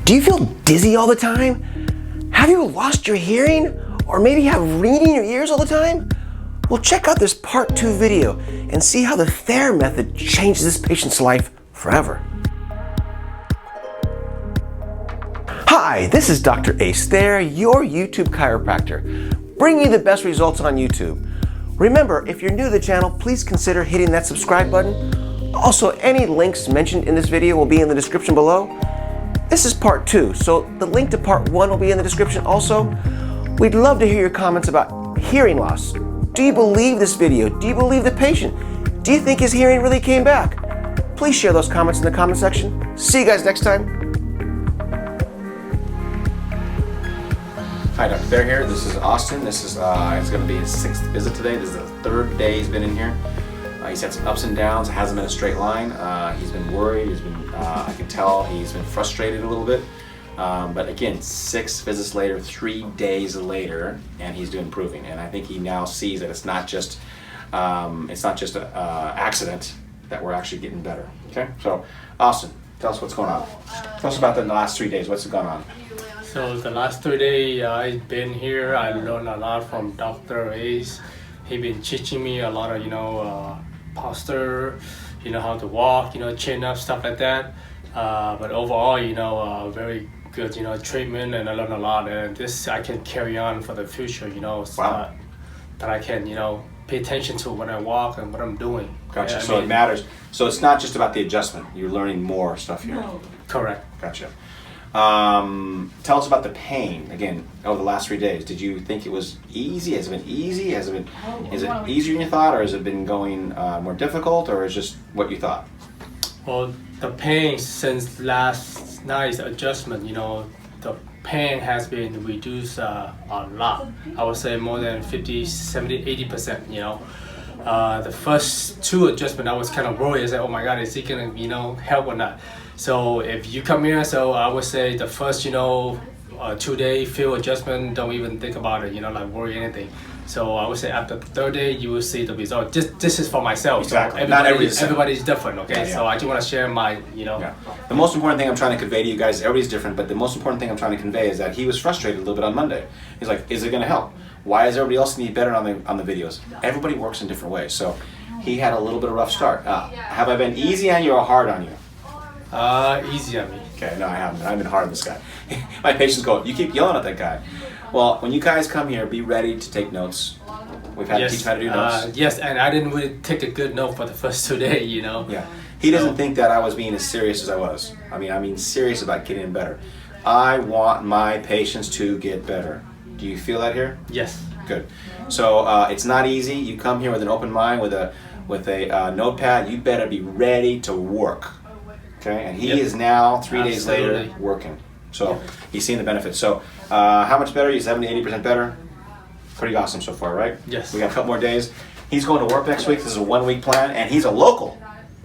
Do you feel dizzy all the time? Have you lost your hearing? Or maybe have ringing in your ears all the time? Well, check out this part 2 video and see how the THAYER method changes this patient's life forever. Hi, this is Dr. Ace THAYER, your YouTube chiropractor, bringing you the best results on YouTube. Remember, if you're new to the channel, please consider hitting that subscribe button. Also, any links mentioned in this video will be in the description below. This is part 2, so the link to part 1 will be in the description also. We'd love to hear your comments about hearing loss. Do you believe this video? Do you believe the patient? Do you think his hearing really came back? Please share those comments in the comment section. See you guys next time. Hi, Dr. THAYER here. This is Austin. This is it's going to be his 6th visit today. This is the 3rd day he's been in here. He's had some ups and downs. It hasn't been a straight line. He's been worried. He's been I can tell he's been frustrated a little bit. But again, 6 visits later, 3 days later, and he's improving. And I think he now sees that it's not just an accident, that we're actually getting better. Okay, so Austin, tell us what's going on. Tell us about the last 3 days. What's gone on? So the last 3 days I've been here, I learned a lot from Dr. Ace. He been teaching me a lot of posture, how to walk, chin up, stuff like that. But overall, very good, treatment, and I learned a lot. And this I can carry on for the future, Wow. That I can, pay attention to when I walk and what I'm doing. Gotcha. Yeah, So it matters. So it's not just about the adjustment. You're learning more stuff here. Correct. Gotcha. Tell us about the pain again over the last 3 days. Did you think it was easy? Has it been easy? Is it easier than you thought, or has it been going more difficult, or is it just what you thought? Well, the pain since last night's adjustment, the pain has been reduced a lot. I would say more than 50, 70, 80%, The first 2 adjustments, I was kind of worried. I said, oh my God, is he gonna, help or not? So if you come here, so I would say the first, 2-day field adjustment, don't even think about it, like worry anything. So I would say after the 3rd day, you will see the result. This is for myself. Exactly. So Not everybody's different, okay? Yeah. So I just want to share my, Yeah. The most important thing I'm trying to convey to you guys, everybody's different, but the most important thing I'm trying to convey is that he was frustrated a little bit on Monday. He's like, is it going to help? Why is everybody else need better on the videos? Everybody works in different ways. So he had a little bit of a rough start. Have I been easy on you or hard on you? Easy on me. Okay, no, I haven't. I've been hard on this guy. My patients go, you keep yelling at that guy. Well, when you guys come here, be ready to take notes. We've had to teach how to do notes. Yes, and I didn't really take a good note for the first 2 days, Yeah. He doesn't think that I was being as serious as I was. I mean serious about getting better. I want my patients to get better. Do you feel that here? Yes. Good. So it's not easy. You come here with an open mind, with a notepad. You better be ready to work. Okay, and he is now 3 days later working. So he's seeing the benefits. So how much better? You're 70-80% better. Pretty awesome so far, right? Yes. We got a couple more days. He's going to work next week. This is a 1-week plan, and he's a local.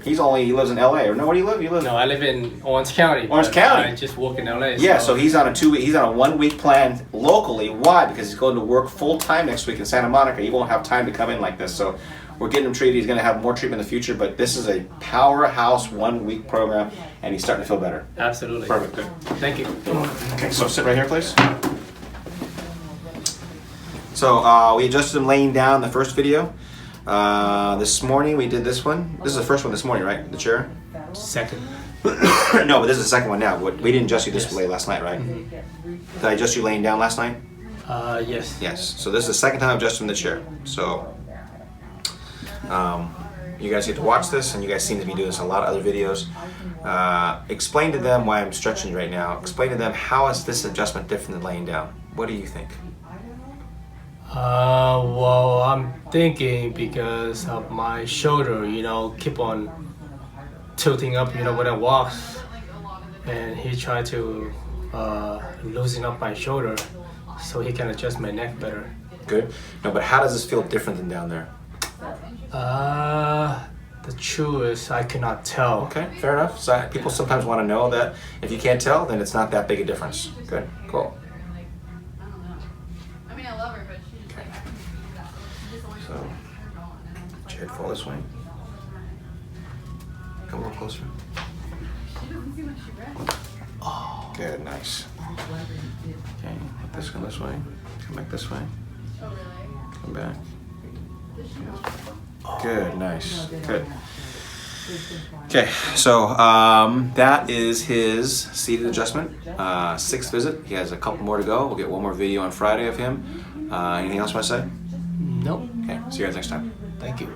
He lives in LA. Or no, where do you live? You live? No, I live in Orange County. Orange County. I just work in LA. Yeah, so he's on a 1-week plan locally. Why? Because he's going to work full time next week in Santa Monica. He won't have time to come in like this. So we're getting him treated. He's going to have more treatment in the future, but this is a powerhouse 1-week program, and he's starting to feel better. Absolutely. Perfect. Good. Thank you. Okay, so sit right here, please. So we adjusted him laying down the first video. This morning we did this one. This is the first one this morning, right? The chair? Second. No, but this is the second one now. We didn't adjust you this way last night, right? Did I adjust you laying down last night? Yes. Yes. So this is the second time I've adjusted him in the chair. So you guys get to watch this, and you guys seem to be doing this in a lot of other videos. Explain to them why I'm stretching you right now. Explain to them how is this adjustment different than laying down. What do you think? Well, I'm thinking because of my shoulder, keep on tilting up, when I walk, and he tried to loosen up my shoulder so he can adjust my neck better. Good. No, but how does this feel different than down there? The truth is I cannot tell. Okay, fair enough. So people sometimes want to know that if you can't tell, then it's not that big a difference. Good, cool. So, chair fall this way. Come a little closer. Oh. Good, nice. Okay, put this one this way. Come back this way. Come back. Good, nice, good. Okay, so that is his seated adjustment. 6th visit. He has a couple more to go. We'll get one more video on Friday of him. Anything else you want to say? Nope. Okay, see you guys next time. Thank you.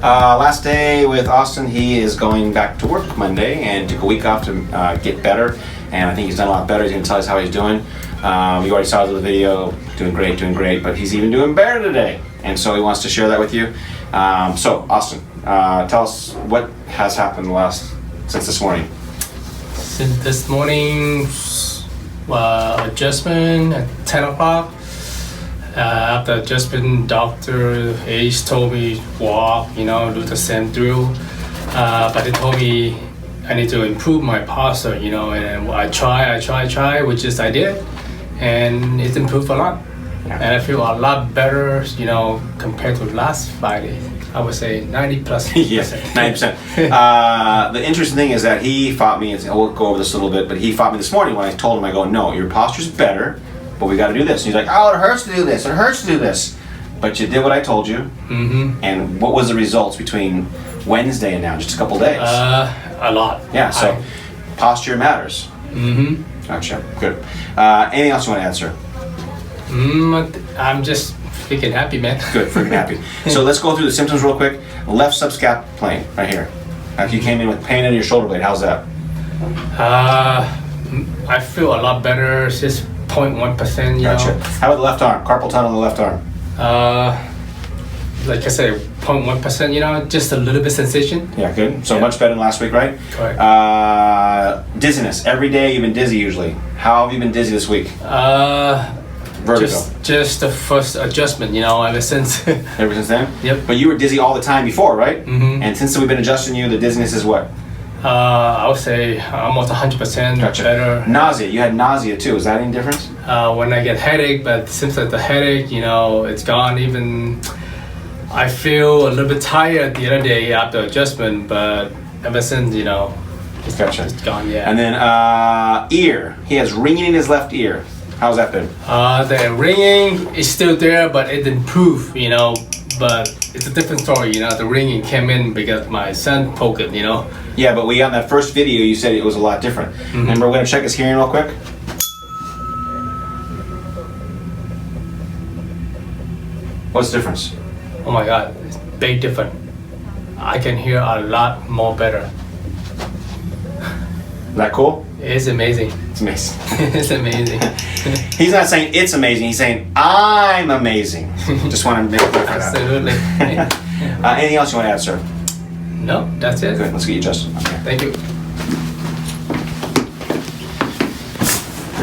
Last day with Austin. He is going back to work Monday and took a week off to get better. And I think he's done a lot better. He's going to tell us how he's doing. You already saw the video. Doing great. But he's even doing better today. And so he wants to share that with you. So, Austin, tell us what has happened since this morning. Since this morning's adjustment at 10 o'clock, after adjustment, Dr. Ace told me walk, do the same drill. But he told me I need to improve my posture, and I try, which is I did, and it's improved a lot. Yeah. And I feel a lot better, compared to last Friday. I would say 90 plus. Yeah, 90%. The interesting thing is that he fought me, and we'll go over this a little bit, but he fought me this morning when I told him, I go, no, your posture's better, but we got to do this. And he's like, oh, it hurts to do this, But you did what I told you. Mm-hmm. And what was the results between Wednesday and now, just a couple days? A lot. Yeah, so posture matters. Mm-hmm. Gotcha, good. Anything else you want to answer? I'm just freaking happy, man. Good, freaking happy. So let's go through the symptoms real quick. Left subscap plane, right here. After you came in with pain in your shoulder blade, how's that? I feel a lot better. It's just 0.1%, Gotcha. How about the left arm? Carpal tunnel in the left arm. Like I say, 0.1%, just a little bit sensation. Yeah, good. So much better than last week, right? Correct. Dizziness. Every day you've been dizzy usually. How have you been dizzy this week? Vertigo. Just the first adjustment, ever since. Ever since then? Yep. But you were dizzy all the time before, right? Mm-hmm. And since we've been adjusting you, the dizziness is what? I would say almost 100% Gotcha. better. Nausea. You had nausea too. Is that any difference? When I get headache, but since the headache, it's gone. Even I feel a little bit tired the other day after adjustment, but ever since, Gotcha. it's gone, yeah. And then ear. He has ringing in his left ear. How's that been? The ringing is still there, but it improved, but it's a different story, the ringing came in because my son poked it, Yeah, but we got in that first video, you said it was a lot different. Mm-hmm. Remember, we're going to check his hearing real quick. What's the difference? Oh my God, it's big different. I can hear a lot more better. Is that cool? It's amazing. It's amazing. It's amazing. He's not saying it's amazing, he's saying I'm amazing. Just want to make it clear for that. Absolutely. Anything else you want to add, sir? No, that's it. Good, let's get you adjusted. Okay. Thank you.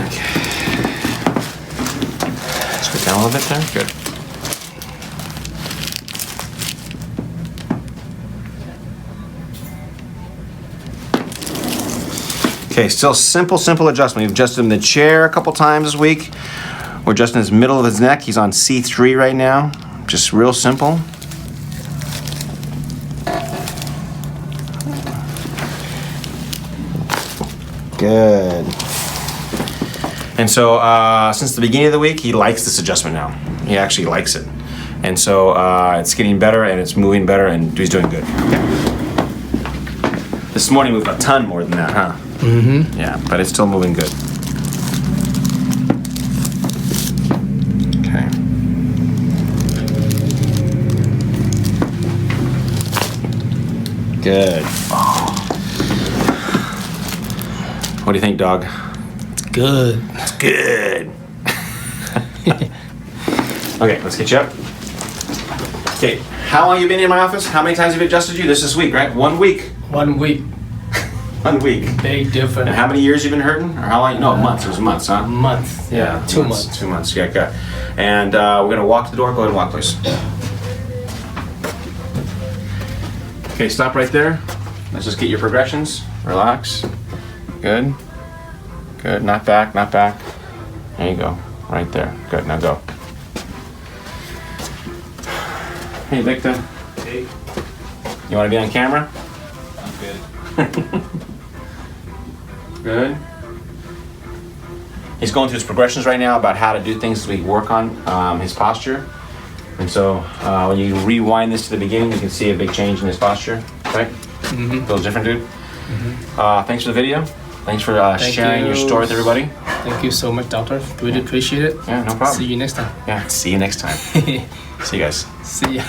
Okay. Scoot down a little bit there. Good. Okay, still simple adjustment. We've adjusted him in the chair a couple times this week. We're adjusting his middle of his neck. He's on C3 right now. Just real simple. Good. And so since the beginning of the week, he likes this adjustment now. He actually likes it. And so it's getting better and it's moving better and he's doing good. Okay. This morning moved a ton more than that, huh? Mm-hmm. Yeah, but it's still moving good. Okay. Good. Oh. What do you think, dog? It's good. It's good. Okay, let's get you up. Okay, how long have you been in my office? How many times have you adjusted you? This week, right? 1 week. 1 week. 1 week. Big difference. And how many years you been hurting? Or how long? No, months. It was months, huh? Months. Yeah, 2 months. 2 months. Yeah, okay. And we're gonna walk to the door. Go ahead and walk, please. Okay, stop right there. Let's just get your progressions. Relax. Good. Good. Not back. Not back. There you go. Right there. Good. Now go. Hey, Victor. Hey. You want to be on camera? good. Good. He's going through his progressions right now about how to do things as we work on his posture. And so when you rewind this to the beginning, you can see a big change in his posture, right? Mm-hmm. Feels different, dude. Mm-hmm. Thanks for the video. Thanks for sharing your story with everybody. Thank you so much, doctor. Really appreciate it. Yeah, no problem. See you next time. Yeah, see you next time. See you guys. See ya.